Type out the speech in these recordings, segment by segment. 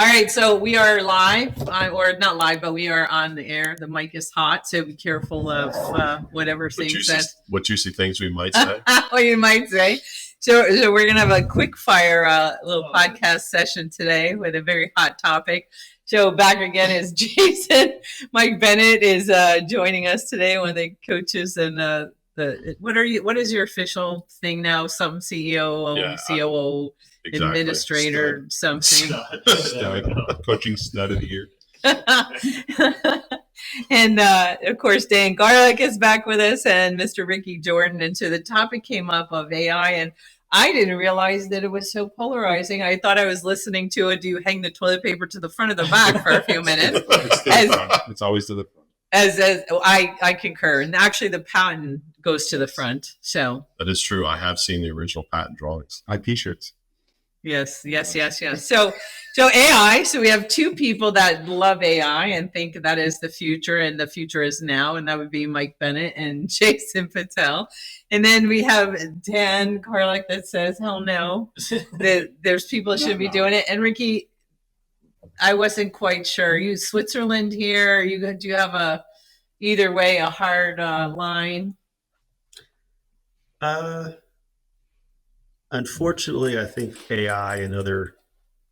All right, so we are live, or not live, but we are on the air. The mic is hot, so be careful of whatever things what juicy things we might say. What you might say. So we're gonna have a quick fire little podcast session today with a very hot topic. So back again is Jason. Mike Bennet is joining us today, one of the coaches and what is your official thing now? Some CEO, COO. Exactly. Administrator, something. Coaching stud of the year. And of course, Dan Garlock is back with us, and Mr. Ricky Jordan. And so the topic came up of AI, and I didn't realize that it was so polarizing. I thought I was listening to it. Do you hang the toilet paper to the front or the back for a few minutes? It's always to the front. As I concur, and actually the patent goes to the front. So that is true. I have seen the original patent drawings. My T-shirts. Yes. So AI, so we have two people that love AI and think that is the future, and the future is now, and that would be Mike Bennet and Jason Patel. And then we have Dan Garlock that says, hell no, there's people that shouldn't be doing it. And Ricky, I wasn't quite sure. You Switzerland here? Do you have either way a hard line? Unfortunately, I think AI and other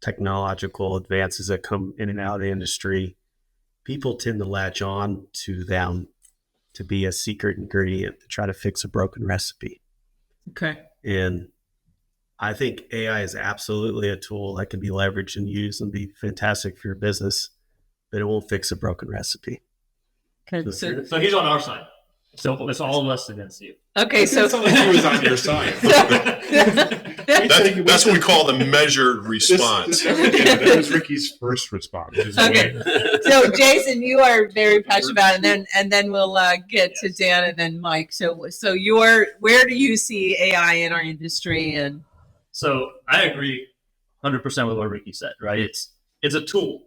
technological advances that come in and out of the industry, people tend to latch on to them to be a secret ingredient to try to fix a broken recipe. Okay. And I think AI is absolutely a tool that can be leveraged and used and be fantastic for your business, but it won't fix a broken recipe. Okay. So he's on our side. So it's all of us against you. Okay, so he was on your side. That's what we call the measured response. That was Ricky's first response. Okay. So Jason, you are very passionate about it, and then we'll get to Dan and then Mike. So where do you see AI in our industry? And so I agree 100% with what Ricky said. Right? It's a tool.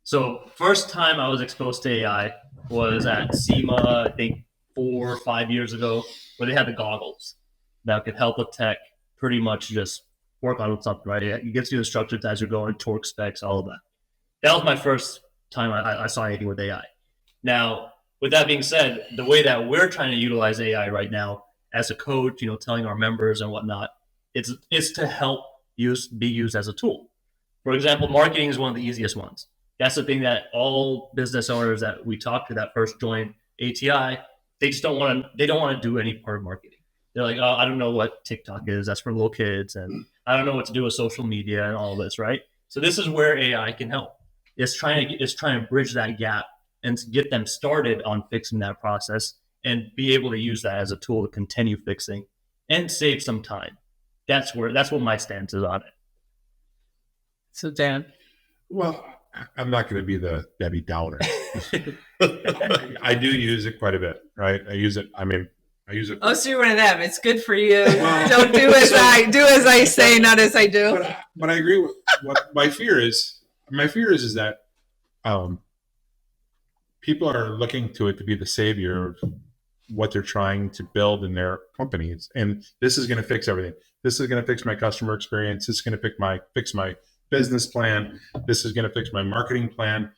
So first time I was exposed to AI was at SEMA, I think 4 or 5 years ago, where they had the goggles that could help a tech pretty much just work on something, right? It gives you instructions as you're going, torque specs, all of that. That was my first time I saw anything with AI. Now, with that being said, the way that we're trying to utilize AI right now as a coach, telling our members and whatnot, it's to help be used as a tool. For example, marketing is one of the easiest ones. That's the thing that all business owners that we talk to that first join ATI, they don't want to do any part of marketing. They're like, oh, I don't know what TikTok is. That's for little kids. And I don't know what to do with social media and all this, right? So this is where AI can help. It's trying to bridge that gap and to get them started on fixing that process and be able to use that as a tool to continue fixing and save some time. That's what my stance is on it. So Dan? Well, I'm not going to be the Debbie Downer. I do use it quite a bit, right? I use it. Oh, so you're one of them. It's good for you. Don't do as I say, not as I do. But I agree with what my fear is. My fear is that people are looking to it to be the savior of what they're trying to build in their companies, and this is going to fix everything. This is going to fix my customer experience. This is going to fix my business plan. This is going to fix my marketing plan.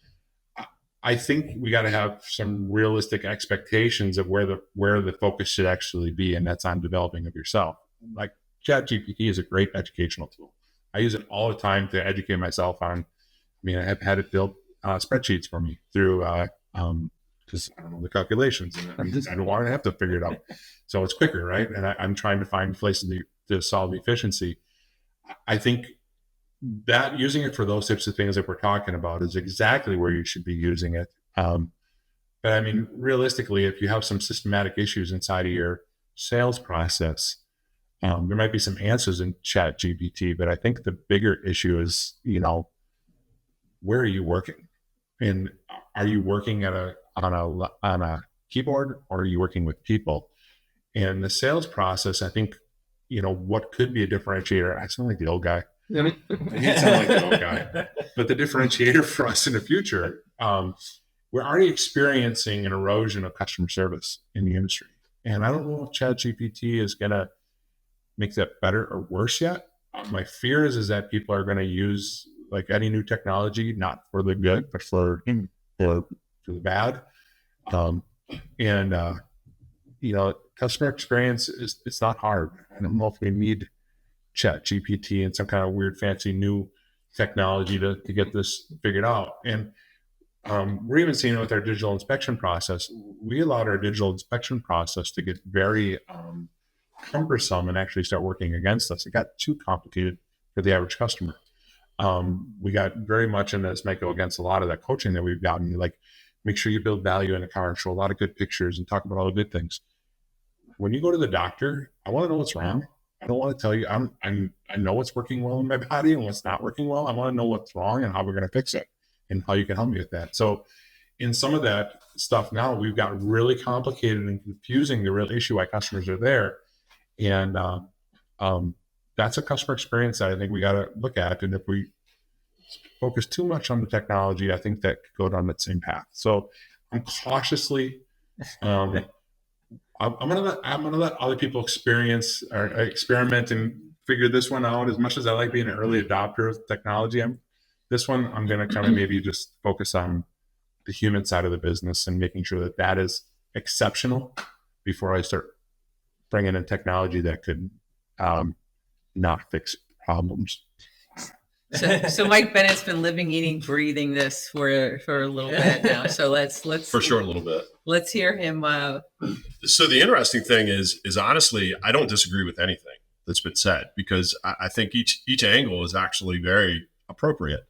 I think we got to have some realistic expectations of where the focus should actually be, and that's on developing of yourself. Like ChatGPT is a great educational tool. I use it all the time to educate myself on. I have had it build spreadsheets for me through because I don't know the calculations, and I don't want to have to figure it out. So it's quicker, right? And I'm trying to find places to solve efficiency. I think that using it for those types of things that we're talking about is exactly where you should be using it. But realistically, if you have some systematic issues inside of your sales process, there might be some answers in ChatGPT, but I think the bigger issue is, where are you working? And are you working on a keyboard, or are you working with people? And the sales process, I think, what could be a differentiator. I sound like the old guy. I didn't sound like the old guy. But the differentiator for us in the future, we're already experiencing an erosion of customer service in the industry. And I don't know if ChatGPT is going to make that better or worse yet. My fear is that people are going to use like any new technology, not for the good, but for the bad. Customer experience it's not hard. I don't know if we need Chat GPT and some kind of weird, fancy new technology to get this figured out. And we're even seeing it with our digital inspection process. We allowed our digital inspection process to get very cumbersome and actually start working against us. It got too complicated for the average customer. We got very much, and this might go against a lot of that coaching that we've gotten, like make sure you build value in a car and show a lot of good pictures and talk about all the good things. When you go to the doctor, I want to know what's wrong. I don't want to tell you I know what's working well in my body and what's not working well. I want to know what's wrong and how we're going to fix it and how you can help me with that. So in some of that stuff now, we've got really complicated and confusing the real issue why customers are there. And that's a customer experience that I think we got to look at. And if we focus too much on the technology, I think that could go down that same path. So I'm cautiously, I'm gonna let other people experience or experiment and figure this one out. As much as I like being an early adopter of technology, I'm gonna kind of maybe just focus on the human side of the business and making sure that is exceptional before I start bringing in technology that could not fix problems. So Mike Bennett's been living, eating, breathing this for a little bit now. So let's For sure, a little bit. Let's hear him. So the interesting thing is honestly, I don't disagree with anything that's been said because I think each angle is actually very appropriate.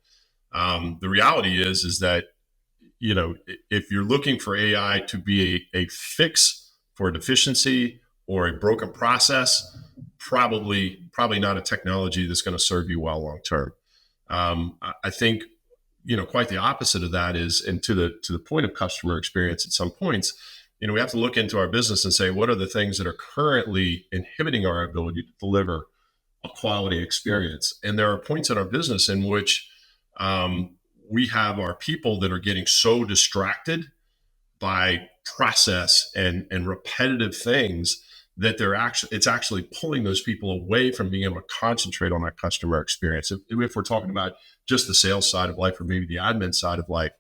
The reality is that, if you're looking for AI to be a fix for a deficiency or a broken process, probably not a technology that's going to serve you well long term. I think, quite the opposite of that is, and to the point of customer experience at some points, we have to look into our business and say, what are the things that are currently inhibiting our ability to deliver a quality experience? And there are points in our business in which we have our people that are getting so distracted by process and repetitive things that it's actually pulling those people away from being able to concentrate on that customer experience. If we're talking about just the sales side of life or maybe the admin side of life.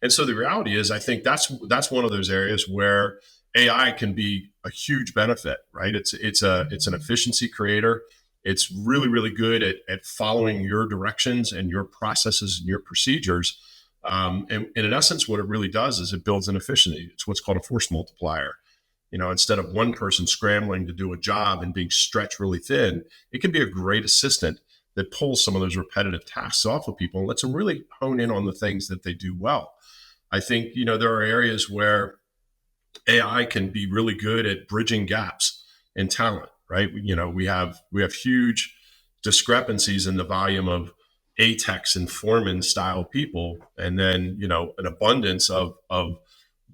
And so the reality is, I think that's one of those areas where AI can be a huge benefit, right? It's an efficiency creator. It's really, really good at following your directions and your processes and your procedures. And in essence, what it really does is it builds an efficiency. It's what's called a force multiplier. Instead of one person scrambling to do a job and being stretched really thin, it can be a great assistant that pulls some of those repetitive tasks off of people and lets them really hone in on the things that they do well. I think, there are areas where AI can be really good at bridging gaps in talent, right? We have huge discrepancies in the volume of ATEX and foreman style people, and then, an abundance of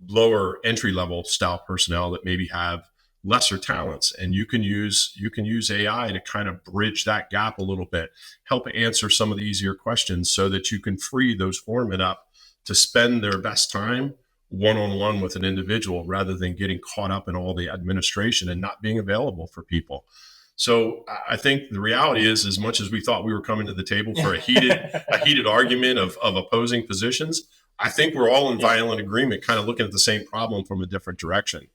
lower entry level style personnel that maybe have lesser talents. And you can use AI to kind of bridge that gap a little bit, help answer some of the easier questions so that you can free those foremen up to spend their best time one-on-one with an individual rather than getting caught up in all the administration and not being available for people. So I think the reality is, as much as we thought we were coming to the table for a heated argument of opposing positions, I think we're all in violent agreement, kind of looking at the same problem from a different direction.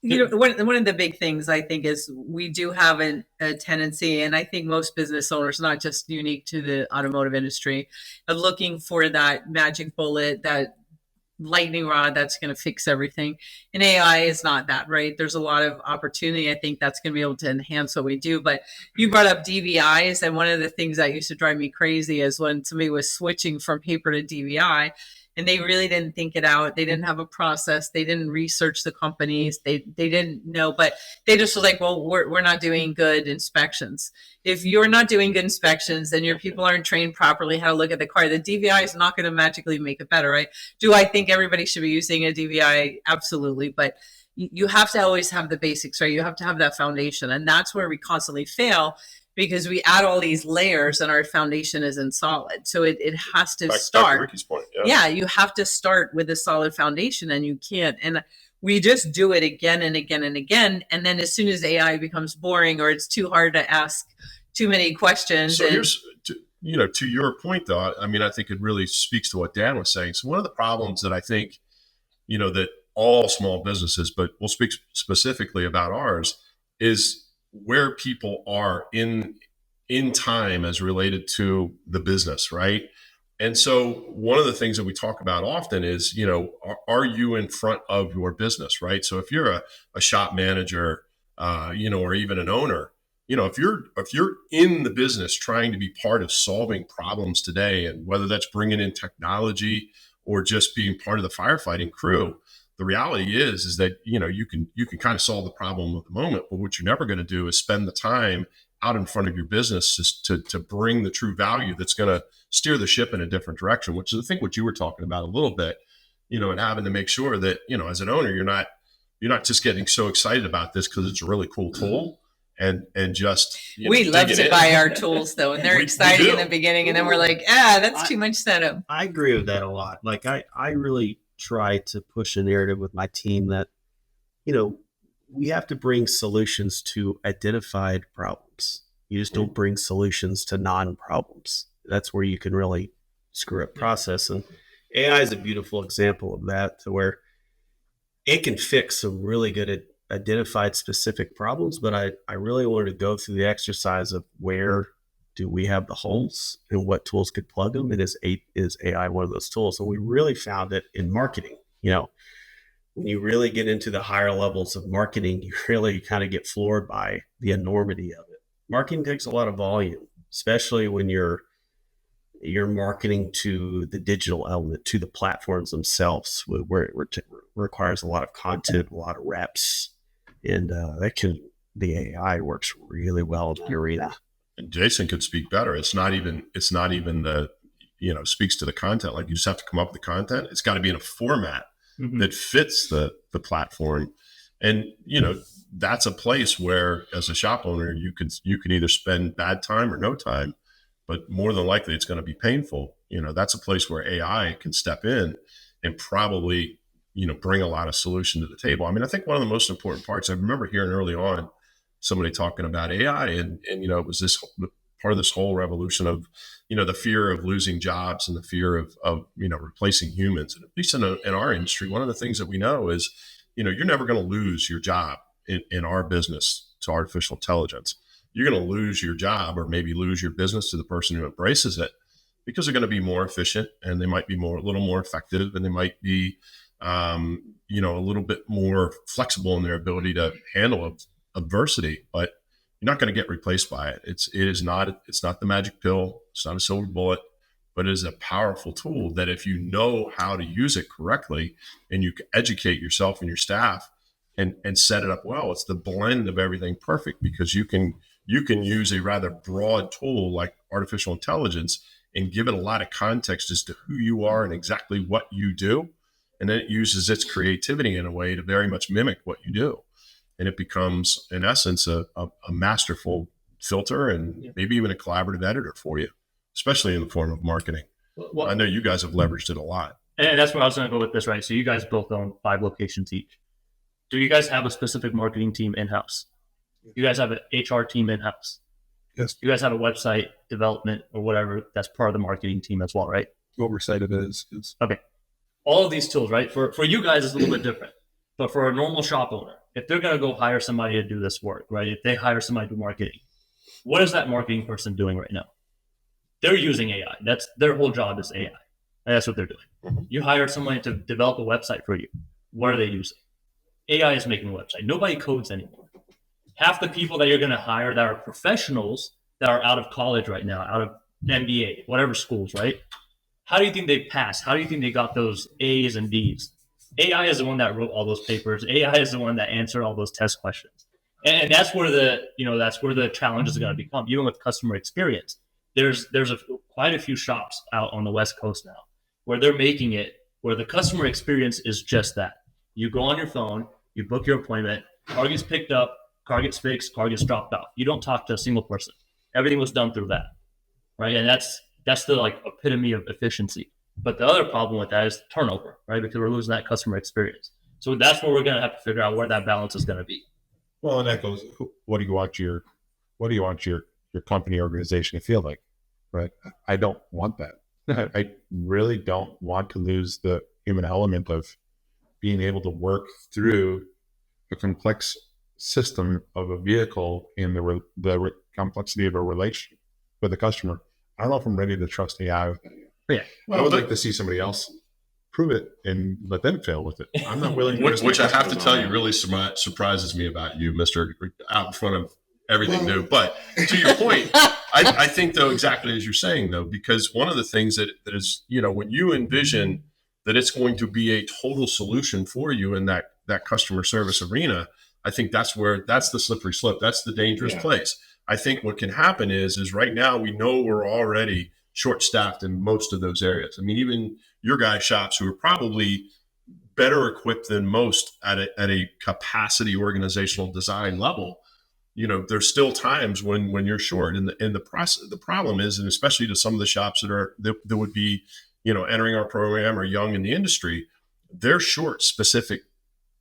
One of the big things I think is we do have a tendency, and I think most business owners, not just unique to the automotive industry, of looking for that magic bullet, that lightning rod that's going to fix everything. And AI is not that, right? There's a lot of opportunity. I think that's going to be able to enhance what we do. But you brought up DVIs, and one of the things that used to drive me crazy is when somebody was switching from paper to DVI, and they really didn't think it out. They didn't have a process. They didn't research the companies. They didn't know, but they just was like, well, we're not doing good inspections. If you're not doing good inspections, then your people aren't trained properly how to look at the car. The DVI is not going to magically make it better, right? Do I think everybody should be using a DVI? Absolutely. But you have to always have the basics, right? You have to have that foundation. And that's where we constantly fail, because we add all these layers and our foundation isn't solid. So it has to start. To Ricky's point, yeah, you have to start with a solid foundation, and you can't. And we just do it again and again and again. And then as soon as AI becomes boring or it's too hard to ask too many questions. So to your point though, I mean, I think it really speaks to what Dan was saying. So one of the problems that I think, that all small businesses, but we'll speak specifically about ours, is where people are in time as related to the business, right? And so one of the things that we talk about often is, are you in front of your business, right? So if you're a shop manager, or even an owner, if you're in the business trying to be part of solving problems today, and whether that's bringing in technology or just being part of the firefighting crew, the reality is that, you can kind of solve the problem at the moment, but what you're never going to do is spend the time out in front of your business to bring the true value that's going to steer the ship in a different direction, which is I think what you were talking about a little bit, and having to make sure that, as an owner, you're not just getting so excited about this because it's a really cool tool and just, we love to buy our tools though, and they're exciting in the beginning, and then we're like, that's too much setup. I agree with that a lot. Like I really try to push a narrative with my team that, we have to bring solutions to identified problems. You just don't bring solutions to non-problems. That's where you can really screw up process. And AI is a beautiful example of that, to where it can fix some really good identified specific problems. But I really wanted to go through the exercise of where do we have the holes and what tools could plug them. And is AI one of those tools? And we really found it in marketing. When you really get into the higher levels of marketing, you really kind of get floored by the enormity of it. Marketing takes a lot of volume, especially when you're marketing to the digital element, to the platforms themselves, where it requires a lot of content, a lot of reps, and the AI works really well in the arena. And Jason could speak better. It's not even the, speaks to the content. Like, you just have to come up with the content. It's got to be in a format that fits the platform. And, that's a place where, as a shop owner, you can either spend bad time or no time, but more than likely it's going to be painful. That's a place where AI can step in and probably, bring a lot of solution to the table. I mean, I think one of the most important parts, I remember hearing early on somebody talking about AI, and it was this part of this whole revolution of, the fear of losing jobs and the fear of replacing humans. And at least in our industry, one of the things that we know is, you're never going to lose your job in our business to artificial intelligence. You're going to lose your job, or maybe lose your business, to the person who embraces it, because they're going to be more efficient, and they might be a little more effective, and they might be, a little bit more flexible in their ability to handle adversity. But you're not going to get replaced by it. It's not the magic pill. It's not a silver bullet, but it is a powerful tool that, if you know how to use it correctly, and you can educate yourself and your staff and set it up well, it's the blend of everything perfect, because you can use a rather broad tool like artificial intelligence and give it a lot of context as to who you are and exactly what you do. And then it uses its creativity in a way to very much mimic what you do. And it becomes, in essence, a masterful filter, and maybe even a collaborative editor for you, especially in the form of marketing. Well, I know you guys have leveraged it a lot. And that's where I was going to go with this, right? So you guys both own 5 locations each. Do you guys have a specific marketing team in-house? You guys have an HR team in-house? Yes. You guys have a website development or whatever that's part of the marketing team as well, right? Oversight of it is. Okay. All of these tools, right? For you guys, it's a little bit different. But for a normal shop owner, if they're going to go hire somebody to do this work, right? If they hire somebody to do marketing, what is that marketing person doing right now? They're using AI. That's their whole job is AI. And that's what they're doing. Mm-hmm. You hire somebody to develop a website for you. What are they using? AI is making a website. Nobody codes anymore. Half the people that you're going to hire that are professionals that are out of college right now, out of MBA, whatever schools, right? How do you think they passed? How do you think they got those A's and D's? AI is the one that wrote all those papers. AI is the one that answered all those test questions. And that's where the challenge is going to become, even with customer experience. There's quite a few shops out on the West Coast now where they're making it where the customer experience is just that. You go on your phone, you book your appointment, car gets picked up, car gets fixed, car gets dropped off. You don't talk to a single person. Everything was done through that, right? And that's the epitome of efficiency. But the other problem with that is turnover, right? Because we're losing that customer experience. So that's where we're going to have to figure out where that balance is going to be. Well, and that goes, what do you want your company organization to feel like? right? I don't want that. I really don't want to lose the human element of being able to work through a complex system of a vehicle in the complexity of a relation with the customer. I don't know if I'm ready to trust AI with that yet. Yeah. I would like to see somebody else prove it and let them fail with it. I'm not willing to Which I have to tell you really surprises me about you, Mr. Out in front of everything new. But to your point, I think, though, exactly as you're saying, though, because one of the things that is, when you envision that it's going to be a total solution for you in that customer service arena, I think that's the slippery slope. That's the dangerous place. I think what can happen is right now we know we're already short-staffed in most of those areas. I mean, even your guys' shops who are probably better equipped than most at a capacity organizational design level, there's still times when you're short. And the problem is, and especially to some of the shops that would be, entering our program or young in the industry, they're short specific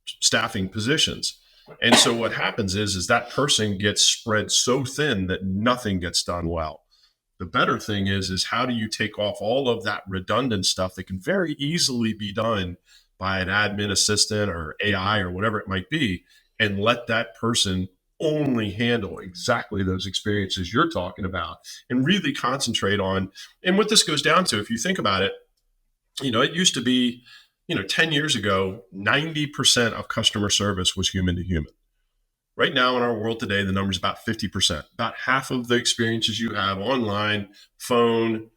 staffing positions. And so what happens is that person gets spread so thin that nothing gets done well. The better thing is how do you take off all of that redundant stuff that can very easily be done by an admin assistant or AI or whatever it might be, and let that person only handle exactly those experiences you're talking about and really concentrate on. And what this goes down to, if you think about it, it used to be, 10 years ago, 90% of customer service was human to human. Right now in our world today, the number is about 50%. About half of the experiences you have online, phone,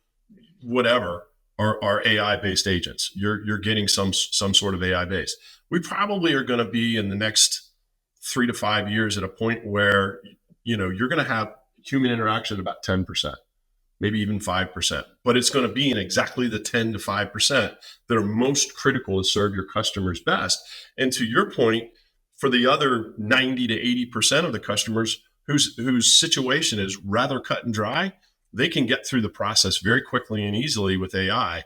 whatever, are AI-based agents. You're getting some sort of AI-based. We probably are going to be in the next 3 to 5 years at a point where, you're going to have human interaction at about 10%, maybe even 5%. But it's going to be in exactly the 10 to 5% that are most critical to serve your customers best. And to your point, for the other 90 to 80% of the customers whose situation is rather cut and dry, they can get through the process very quickly and easily with AI,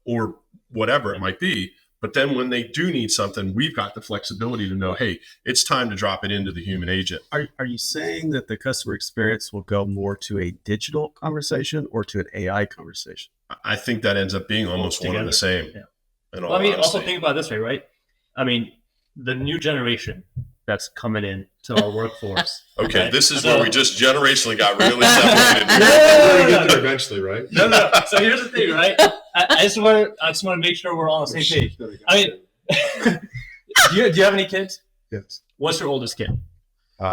or whatever it might be. But then when they do need something, we've got the flexibility to know, hey, it's time to drop it into the human agent. Are you saying that the customer experience will go more to a digital conversation or to an AI conversation? I think that ends up being almost one and the same. Yeah. Well, also think about it this way, right? I mean, the new generation that's coming in to our workforce. Okay, right? This is where we just generationally got really separated. We're gonna get there eventually, right? No. So here's the thing, right? I just want to make sure we're all on the same page. I mean, do you have any kids? Yes. What's your oldest kid?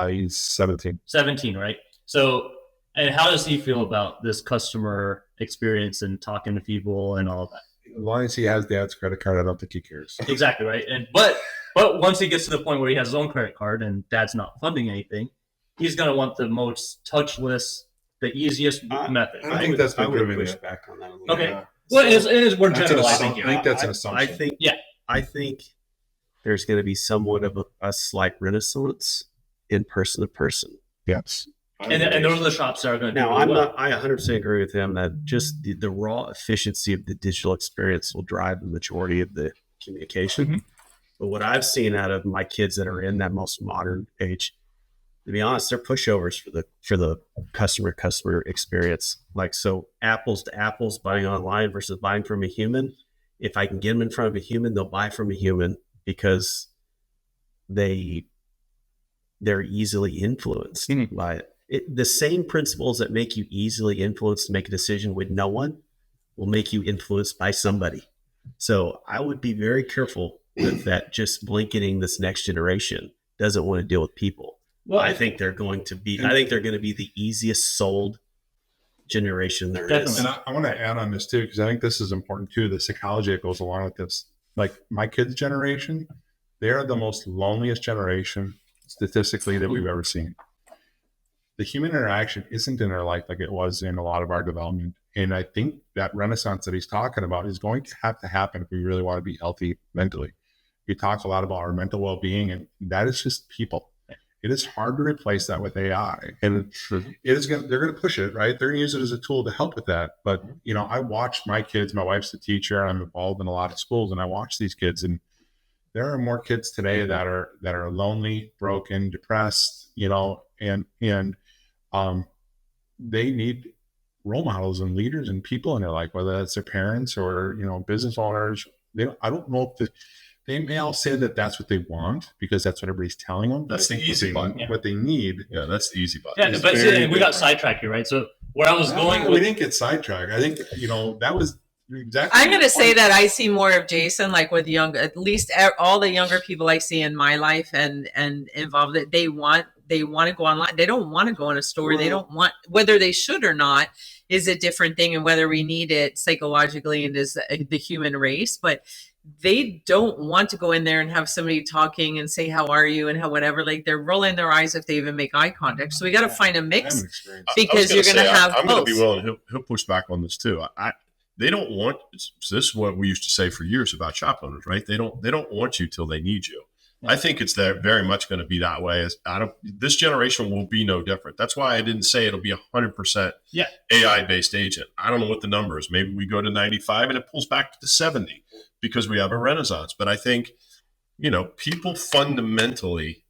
He's 17. 17, right? So, and how does he feel about this customer experience and talking to people and all of that? As long as he has dad's credit card, I don't think he cares. Exactly, right? But once he gets to the point where he has his own credit card and dad's not funding anything, he's going to want the most touchless, the easiest method. I think that's been proven. Push back on that a little Okay. bit. Well, we're generalizing I here. think that's an assumption. I think there's going to be somewhat of a slight renaissance in person to person. Yes. And those are the shops that are going to do Now, really well. I 100% agree with him that just the raw efficiency of the digital experience will drive the majority of the communication. Mm-hmm. But what I've seen out of my kids that are in that most modern age, to be honest, they're pushovers for the customer experience. Like, so apples to apples, buying online versus buying from a human. If I can get them in front of a human, they'll buy from a human because they're easily influenced by it. The same principles that make you easily influenced to make a decision with no one will make you influenced by somebody. So I would be very careful with that, just blanketing this next generation doesn't want to deal with people. Well, I think they're going to be the easiest sold generation there is. And I want to add on this too, because I think this is important too, the psychology that goes along with this. Like my kids' generation, they're the most loneliest generation statistically that we've ever seen. The human interaction isn't in their life like it was in a lot of our development. And I think that renaissance that he's talking about is going to have to happen if we really want to be healthy mentally. We talk a lot about our mental well-being, and that is just people. It is hard to replace that with AI, and they're going to push it, right? They're going to use it as a tool to help with that. But, I watch my kids, my wife's a teacher, I'm involved in a lot of schools, and I watch these kids, and there are more kids today that are lonely, broken, depressed, and they need role models and leaders and people in their life, whether that's their parents or, business owners. I don't know if they may all say that that's what they want because that's what everybody's telling them. That's the easy button. What they need. Yeah, that's the easy button. Yeah, but see, we got sidetracked here, right? So where I was going, we didn't get sidetracked. I think that was exactly. I'm going to say that I see more of Jason, like with at least all the younger people I see in my life and involved, that they want to go online. They don't want to go in a store. They don't want, whether they should or not is a different thing, and whether we need it psychologically and as the human race, but they don't want to go in there and have somebody talking and say, how are you? And how, whatever, like they're rolling their eyes if they even make eye contact. So we got to find a mix because you're going to have I'm going to be willing. He'll push back on this too. They don't want, so this is what we used to say for years about shop owners, right? They don't want you till they need you. I think it's very much going to be that way. This generation will be no different. That's why I didn't say it'll be 100% AI based agent. I don't know what the number is. Maybe we go to 95 and it pulls back to 70 because we have a renaissance. But I think, people fundamentally,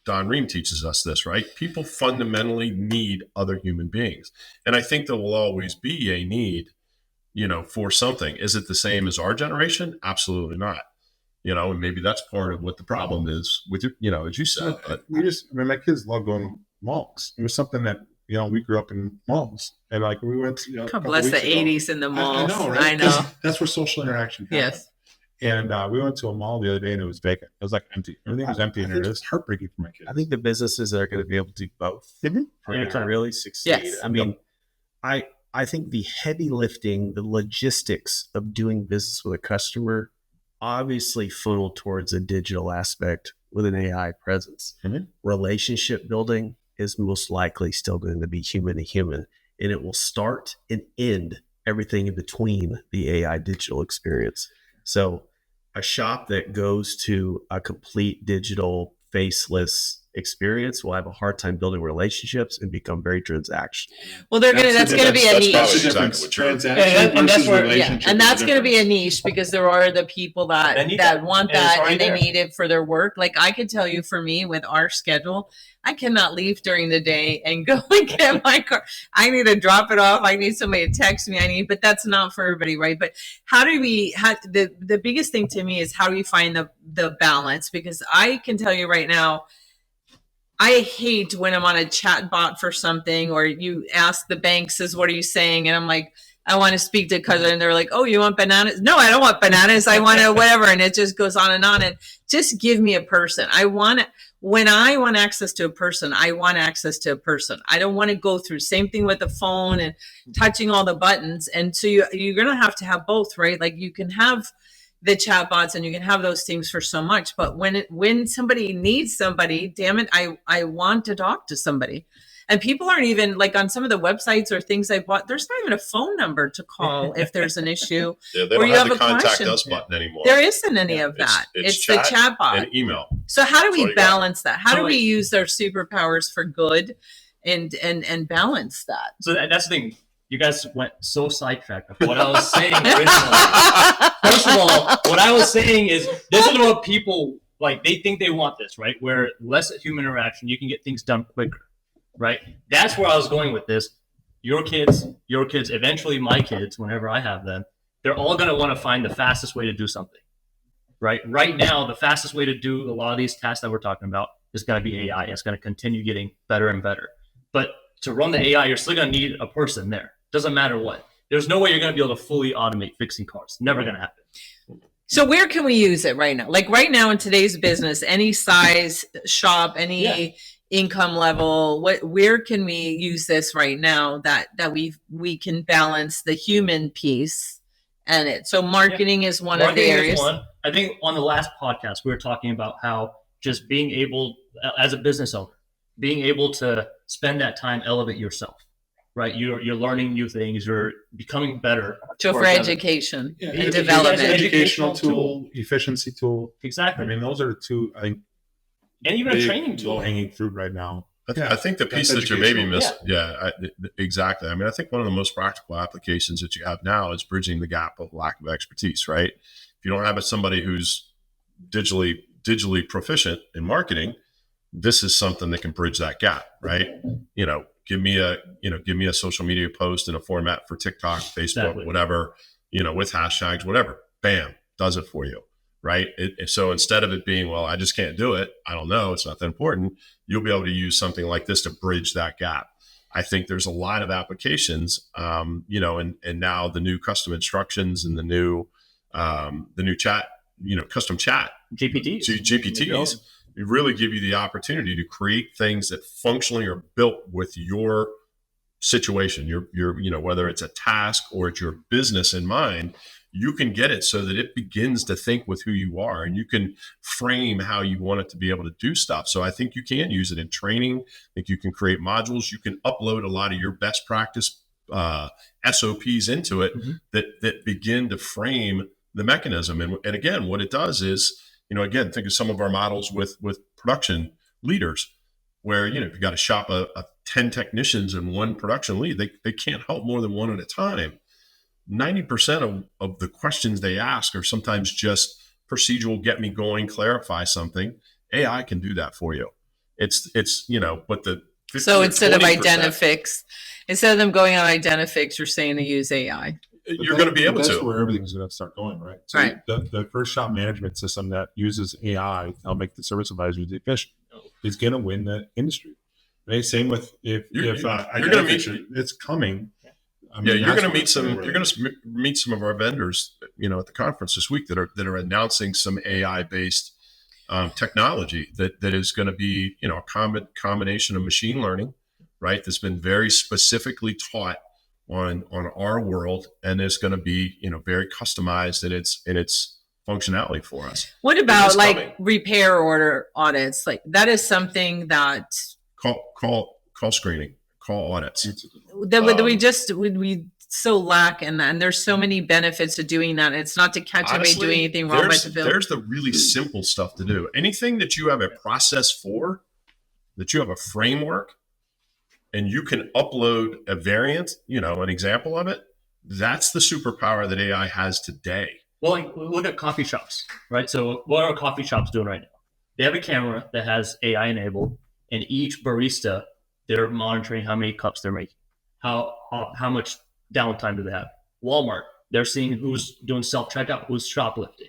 Don Ream teaches us this, right? People fundamentally need other human beings. And I think there will always be a need, for something. Is it the same as our generation? Absolutely not. And maybe that's part of what the problem is with your, as you said. But my kids love going to malls. It was something that, we grew up in malls. And like we went to, God bless the 80s in the malls. I know, right? I know. That's where social interaction happened. Yes. And we went to a mall the other day and it was vacant. It was like empty. Everything was empty and it was heartbreaking for my kids. I think the businesses are going to be able to do both to really succeed. Yes. I mean, I think the heavy lifting, the logistics of doing business with a customer obviously funnel towards a digital aspect with an AI presence. Relationship building is most likely still going to be human to human, and it will start and end everything in between the AI digital experience. So a shop that goes to a complete digital faceless experience will have a hard time building relationships and become very transactional. Well, that's going to be a niche. And that's going to be a niche because there are the people that want that and they need it for their work. Like I can tell you, for me, with our schedule, I cannot leave during the day and go and get my car. I need to drop it off. I need somebody to text me. But that's not for everybody, right? But the biggest thing to me is how do we find the balance? Because I can tell you right now, I hate when I'm on a chat bot for something, or you ask the bank, says, what are you saying? And I'm like, I want to speak to cousin. And they're like, oh, you want bananas? No, I don't want bananas. I want to whatever. And it just goes on. And just give me a person. When I want access to a person, I want access to a person. I don't want to go through same thing with the phone and touching all the buttons. And so you're going to have both, right? Like you can have the chatbots and you can have those things for so much, but when somebody needs somebody, damn it, I want to talk to somebody. And people aren't even, like, on some of the websites or things I bought, there's not even a phone number to call if there's an issue. Yeah, they don't have the contact us button anymore. There isn't any of that. It's the chatbot and email. So how do we balance that? How do we use their superpowers for good and balance that? So that's the thing. You guys went so sidetracked of what I was saying originally. First of all, what I was saying is this is what people, like, they think they want this, right? Where less human interaction, you can get things done quicker, right? That's where I was going with this. Your kids, eventually my kids, whenever I have them, they're all going to want to find the fastest way to do something, right? Right now, the fastest way to do a lot of these tasks that we're talking about is going to be AI. It's going to continue getting better and better. But to run the AI, you're still going to need a person there. Doesn't matter what. There's no way you're going to be able to fully automate fixing cars. Never going to happen. So where can we use it right now? Like right now in today's business, any size shop, any income level, where can we use this right now that we can balance the human piece and it? So marketing is one of the areas. I think on the last podcast, we were talking about how just being able, as a business owner, being able to spend that time, elevate yourself. Right, you're learning new things. You're becoming better. So for education and development, educational tool, efficiency tool. Exactly. I mean, those are two. I think, and even a training tool, low-hanging fruit right now. I think the piece that you're maybe missing. Exactly. I mean, I think one of the most practical applications that you have now is bridging the gap of lack of expertise. Right. If you don't have somebody who's digitally proficient in marketing, this is something that can bridge that gap. Right. give me a social media post in a format for TikTok, Facebook, Exactly. whatever, with hashtags, whatever, bam, does it for you. Right. So instead of it being, well, I just can't do it, I don't know, it's not that important, you'll be able to use something like this to bridge that gap. I think there's a lot of applications, and now the new custom instructions and the new chat, custom chat GPTs, they really give you the opportunity to create things that functionally are built with your situation, your whether it's a task or it's your business in mind. You can get it so that it begins to think with who you are, and you can frame how you want it to be able to do stuff. So I think you can use it in training. I think you can create modules. You can upload a lot of your best practice SOPs into it that begin to frame the mechanism. And again, what it does is, again, think of some of our models with production leaders, where, if you got to shop a 10 technicians and one production lead, they can't help more than one at a time. 90% of the questions they ask are sometimes just procedural, get me going, clarify something. AI can do that for you. It's but the 50 so instead of 20%, instead of them going on Identifix, you're saying to use AI. You're going to be able that's to. where everything's going to start going, right? So Right. The first shop management system that uses AI, I'll make the service advisors efficient, is going to win the industry. Right? Same with if You're going to meet. it's coming. You're going to meet some. You're going to meet some of our vendors, at the conference this week that are announcing some AI based technology that is going to be, a combination of machine learning, right? That's been very specifically taught on our world, and it's going to be, very customized in its functionality for us. What about repair order audits? Like that is something that Call screening, call audits. we so lack in that, and there's so many benefits to doing that. It's not to catch anybody doing anything wrong, but to build. There's the really simple stuff to do. Anything that you have a process for, that you have a framework, and you can upload a variant, an example of it, that's the superpower that AI has today. Well, look at coffee shops, right? So what are coffee shops doing right now? They have a camera that has AI enabled, and each barista, they're monitoring how many cups they're making, how much downtime do they have. Walmart, they're seeing who's doing self-checkout, who's shoplifting.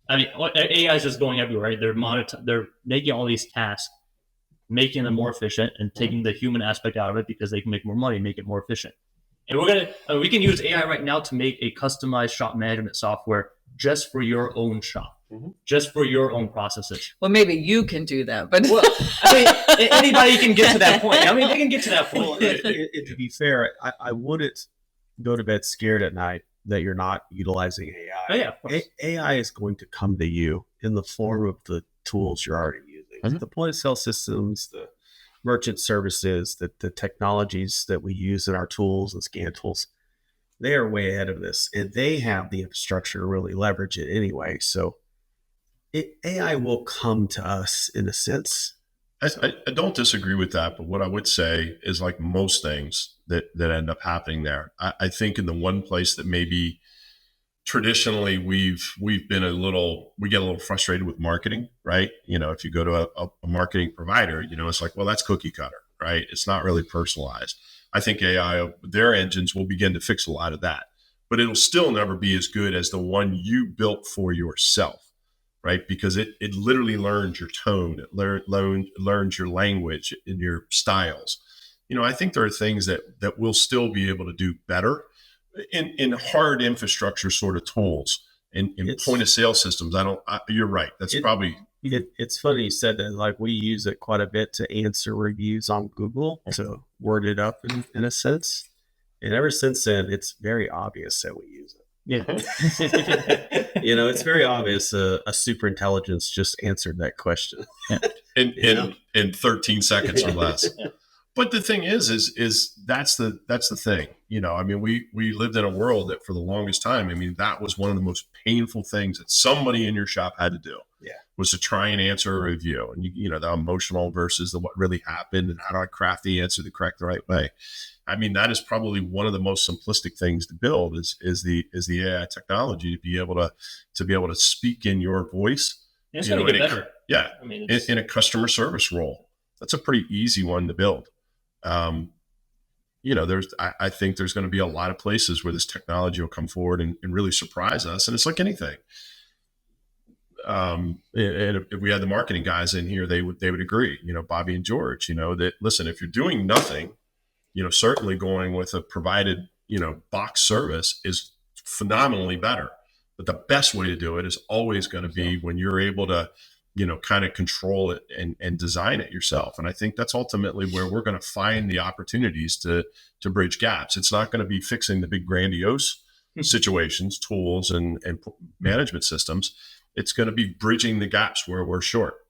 I mean, AI is just going everywhere, right? They're making all these tasks, making them more efficient and taking the human aspect out of it because they can make more money and make it more efficient. And we can use AI right now to make a customized shop management software just for your own shop, just for your own processes. Well, maybe you can do that, but anybody can get to that point. I mean, they can get to that point. To be fair, I wouldn't go to bed scared at night that you're not utilizing AI. Oh, yeah, of course. AI is going to come to you in the form of the tools you're already using. The point of sale systems, the merchant services, the technologies that we use in our tools and scan tools, they are way ahead of this, and they have the infrastructure to really leverage it anyway. So AI will come to us in a sense. I don't disagree with that, but what I would say is, like most things that end up happening there, I think in the one place that maybe traditionally we've been we get a little frustrated with marketing, right? If you go to a marketing provider, it's like, well, that's cookie cutter, right? It's not really personalized. I think AI, their engines will begin to fix a lot of that, but it'll still never be as good as the one you built for yourself, right? Because it literally learns your tone, it learns your language and your styles. I think there are things that we'll still be able to do better in hard infrastructure sort of tools. In point of sale systems, you're right. It's funny you said that. Like, we use it quite a bit to answer reviews on Google, to word it up in a sense. And ever since then, it's very obvious that we use it. Yeah. It's very obvious. A super intelligence just answered that question in 13 seconds or less. But the thing is that's the thing. We lived in a world that for the longest time, that was one of the most painful things that somebody in your shop had to do. Yeah. Was to try and answer a review, and the emotional versus the what really happened, and how do I craft the answer the right way. That is probably one of the most simplistic things to build is the AI technology to be able to speak in your voice. And it's going to get better. In a customer service role. That's a pretty easy one to build. I think there's going to be a lot of places where this technology will come forward and really surprise us. And it's like anything. And if we had the marketing guys in here, they would agree, Bobby and George, that listen, if you're doing nothing, certainly going with a provided, box service is phenomenally better. But the best way to do it is always going to be when you're able to, kind of control it and design it yourself. And I think that's ultimately where we're going to find the opportunities to bridge gaps. It's not going to be fixing the big grandiose situations, tools, and management systems. It's going to be bridging the gaps where we're short.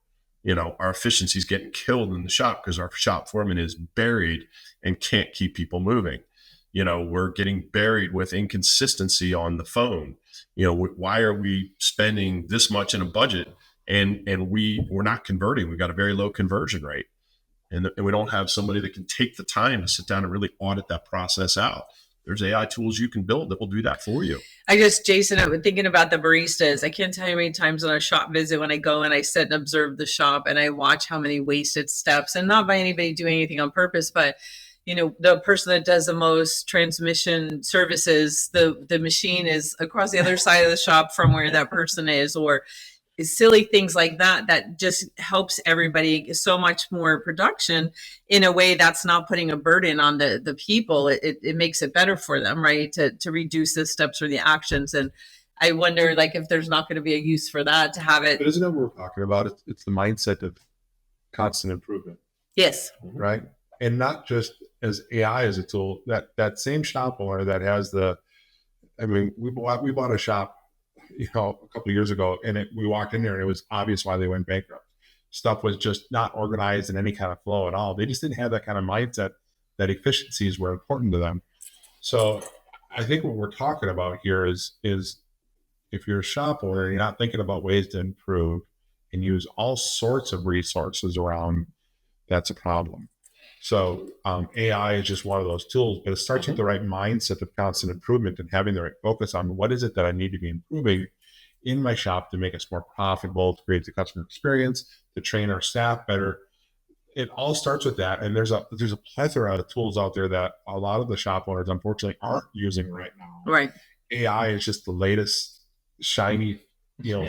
Our efficiency is getting killed in the shop because our shop foreman is buried and can't keep people moving. We're getting buried with inconsistency on the phone. Why are we spending this much in a budget and we're not converting? We've got a very low conversion rate, and we don't have somebody that can take the time to sit down and really audit that process out. There's AI tools you can build that will do that for you. Jason, I've been thinking about the baristas. I can't tell you how many times on a shop visit when I go and I sit and observe the shop and I watch how many wasted steps, and not by anybody doing anything on purpose, but the person that does the most transmission services, the machine is across the other side of the shop from where that person is, or silly things like that just helps everybody get so much more production in a way that's not putting a burden on the people. It makes it better for them, right? To reduce the steps or the actions. And I wonder, if there's not going to be a use for that, to have it. But isn't that what we're talking about? It's the mindset of constant improvement. Yes. Right. And not just as AI as a tool, that same shop owner that has we bought a shop, a couple of years ago, and we walked in there and it was obvious why they went bankrupt. Stuff was just not organized in any kind of flow at all. They just didn't have that kind of mindset that efficiencies were important to them. So I think what we're talking about here is if you're a shop owner, you're not thinking about ways to improve and use all sorts of resources around, that's a problem. So AI is just one of those tools, but it starts with the right mindset of constant improvement and having the right focus on what is it that I need to be improving in my shop to make us more profitable, to create the customer experience, to train our staff better. It all starts with that. And there's a plethora of tools out there that a lot of the shop owners unfortunately aren't using right now. Right. AI is just the latest shiny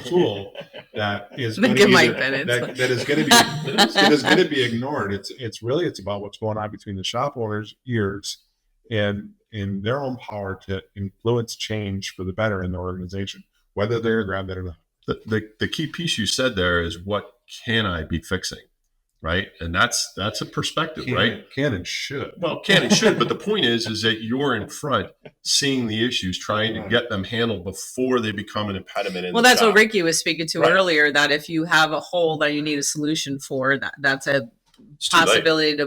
tool that is that is going to be ignored. It's about what's going on between the shop owners' ears and in their own power to influence change for the better in the organization, whether they're grab that or not. The key piece you said there is, what can I be fixing? Right. And that's a perspective, right? Can and should. Well, can and should. But the point is that you're in front, seeing the issues, trying to get them handled before they become an impediment. Well, that's what Ricky was speaking to earlier, that if you have a hole that you need a solution for, that's a possibility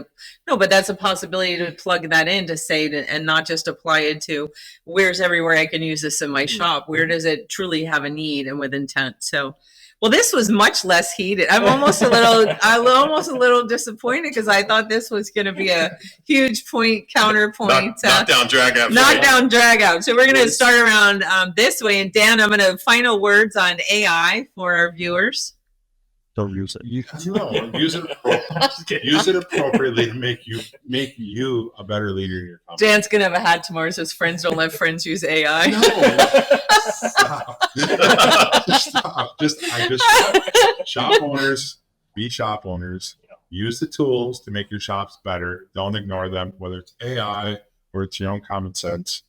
that's a possibility to plug that in, to say, and not just apply it to where's everywhere I can use this in my shop. Where does it truly have a need and with intent? So, well, this was much less heated. I'm almost a little disappointed because I thought this was going to be a huge counterpoint. Knockdown, drag out. Knockdown, drag out. So we're going to start around this way. And Dan, I'm going to final words on AI for our viewers. Don't use it. Use it. Use it appropriately to make you a better leader in your company. Dan's gonna have a hat tomorrow. Says friends don't let friends use AI. No. Stop. Shop owners, be shop owners. Use the tools to make your shops better. Don't ignore them, whether it's AI or it's your own common sense.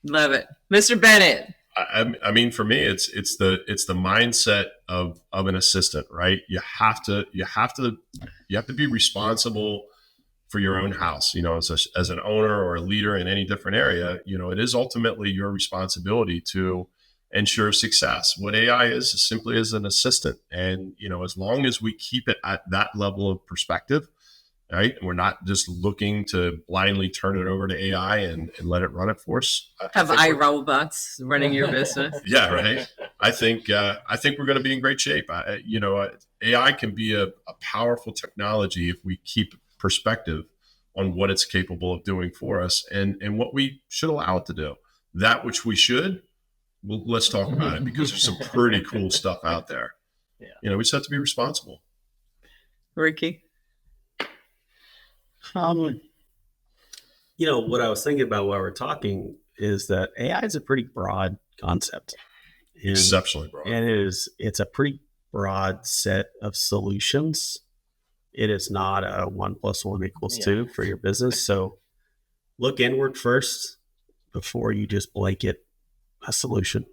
Love it, Mr. Bennet. I mean, for me, it's the mindset of an assistant, right? You have to be responsible for your own house. As an owner or a leader in any different area, it is ultimately your responsibility to ensure success. What AI is simply as an assistant, and as long as we keep it at that level of perspective, right? And we're not just looking to blindly turn it over to AI and let it run it for us. Have iRobots running your business. Yeah, right. I think we're going to be in great shape. AI can be a powerful technology if we keep perspective on what it's capable of doing for us and what we should allow it to do. That which we should, well, let's talk about it, because there's some pretty cool stuff out there. Yeah. We just have to be responsible. Ricky? What I was thinking about while we're talking is that AI is a pretty broad concept. Exceptionally broad. And it's a pretty broad set of solutions. It is not a 1 + 1 = 2 for your business. So look inward first before you just blanket a solution.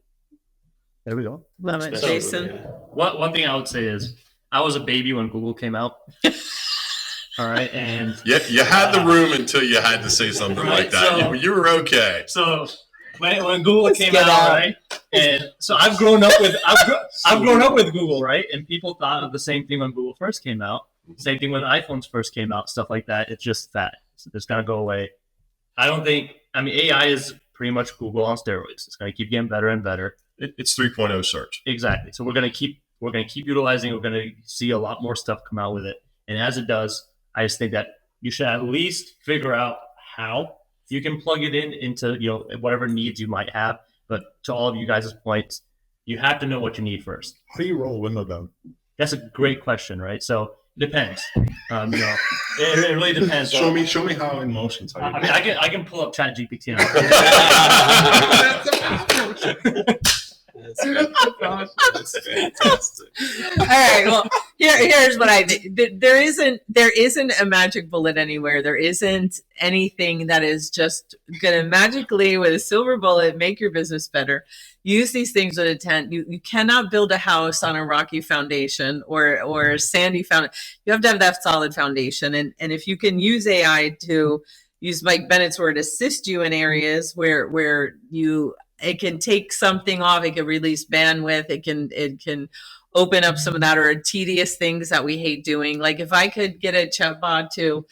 There we go. Love it, So- Jason. One thing I would say is I was a baby when Google came out. All right, and You had the room until you had to say something Right, like that. so- You were okay. so when Google Let's came get out, out. right? And so I've grown up with Google, right? And people thought of the same thing when Google first came out. Same thing when iPhones first came out, stuff like that. It's just that it's gonna go away. I mean, AI is pretty much Google on steroids. It's gonna keep getting better and better. It's 3.0 search. Exactly. So we're gonna keep utilizing. We're gonna see a lot more stuff come out with it. And as it does, I just think that you should at least figure out how you can plug it into whatever needs you might have. But to all of you guys' points, you have to know what you need first. How do you roll a window down? That's a great question, right? So it depends. It really depends. Show me how in motion. I mean, I can pull up ChatGPT. That's fantastic. All right. Well, here's what I think. There isn't a magic bullet anywhere. There isn't anything that is just going to magically, with a silver bullet, make your business better. Use these things with intent. You cannot build a house on a rocky foundation or a sandy foundation. You have to have that solid foundation. And if you can use AI to use Mike Bennett's word, assist you in areas where it can take something off, it can release bandwidth, it can open up some of that or tedious things that we hate doing. Like if I could get a chatbot to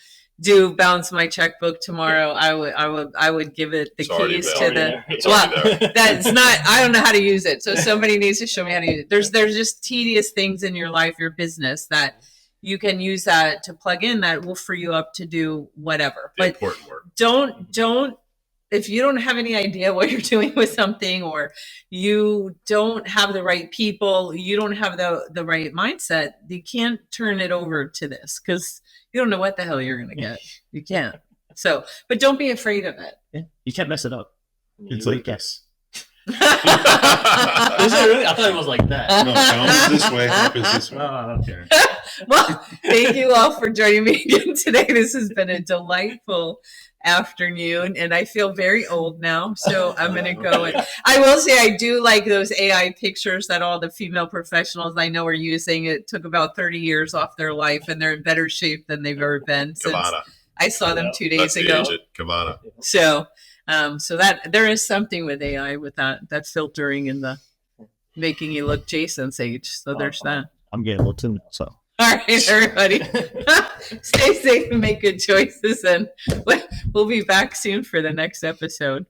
bounce my checkbook tomorrow, I would give it the keys to the that's not, I don't know how to use it. So somebody needs to show me how to use it. There's just tedious things in your life, your business, that you can use that to plug in that will free you up to do whatever. But Important work. don't if you don't have any idea what you're doing with something, or you don't have the right people, you don't have the right mindset, you can't turn it over to this because you don't know what the hell you're going to get. You can't. So, but don't be afraid of it. Yeah, you can't mess it up. It's like guess. Is it really? I thought it was like that. no, down is this way, up is this way. Oh, okay. Well, thank you all for joining me again today. This has been a delightful afternoon, and I feel very old now, so I'm going to go. And I will say I do like those AI pictures that all the female professionals I know are using. It took about 30 years off their life, and they're in better shape than they've ever been since Kavana. I saw them 2 days That's the ago. agent, Kavana. So that there is something with AI with that filtering and the making you look Jason's age. So there's that. I'm getting a little too so. All right, everybody. Stay safe and make good choices, and we'll be back soon for the next episode.